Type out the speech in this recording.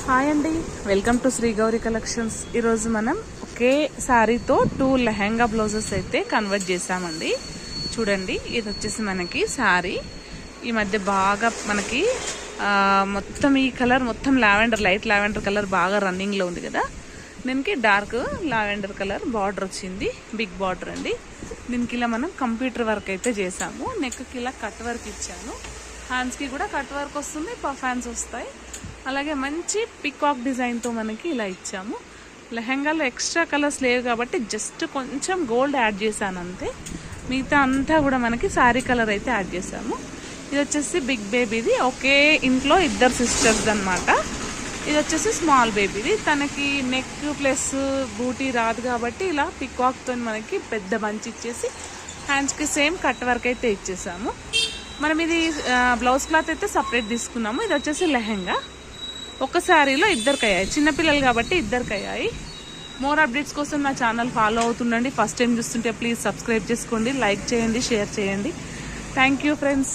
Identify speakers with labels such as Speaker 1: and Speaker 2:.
Speaker 1: Hi అండి, welcome to Shri Gauri collections. ఈరోజు మనం ఒకే శారీతో 2 లెహంగా బ్లౌజెస్ అయితే కన్వర్ట్ చేసామండి. చూడండి, ఇది వచ్చేసి మనకి శారీ ఈ మధ్య బాగా మనకి మొత్తం ఈ కలర్ మొత్తం లావెండర్, లైట్ లావెండర్ కలర్ బాగా రన్నింగ్లో ఉంది కదా. దీనికి డార్క్ లావెండర్ కలర్ బార్డర్ వచ్చింది, బిగ్ బార్డర్ అండి. దీనికి ఇలా మనం కంప్యూటర్ వర్క్ అయితే చేసాము. నెక్కి ఇలా కట్ వర్క్ ఇచ్చాను, హ్యాండ్స్కి కూడా కట్ వర్క్ వస్తుంది, పఫ్ హ్యాండ్స్ వస్తాయి. అలాగే మంచి పికాక్ డిజైన్తో మనకి ఇలా ఇచ్చాము. లెహంగాలో ఎక్స్ట్రా కలర్స్ లేవు కాబట్టి జస్ట్ కొంచెం గోల్డ్ యాడ్ చేశాను అంతే. మిగతా అంతా కూడా మనకి శారీ కలర్ అయితే యాడ్ చేసాము. ఇది వచ్చేసి బిగ్ బేబీది, ఒకే ఇంట్లో ఇద్దరు సిస్టర్స్ అనమాట. ఇది వచ్చేసి స్మాల్ బేబీది, తనకి నెక్ ప్లస్ బూటీ రాదు కాబట్టి ఇలా పికాక్తో మనకి పెద్ద బంచ్ ఇచ్చేసి హ్యాండ్స్కి సేమ్ కట్ వర్క్ అయితే ఇచ్చేసాము. మనం ఇది బ్లౌజ్ క్లాత్ అయితే సపరేట్ తీసుకున్నాము. ఇది వచ్చేసి లెహంగా ఒక శారీలో ఇద్దరికి అయ్యాయి, చిన్నపిల్లలు కాబట్టి ఇద్దరికి అయ్యాయి. మోర్ అప్డేట్స్ కోసం నా ఛానల్ ఫాలో అవుతుండండి. ఫస్ట్ టైం చూస్తుంటే ప్లీజ్ సబ్స్క్రైబ్ చేసుకోండి, లైక్ చేయండి, షేర్ చేయండి. Thank you friends.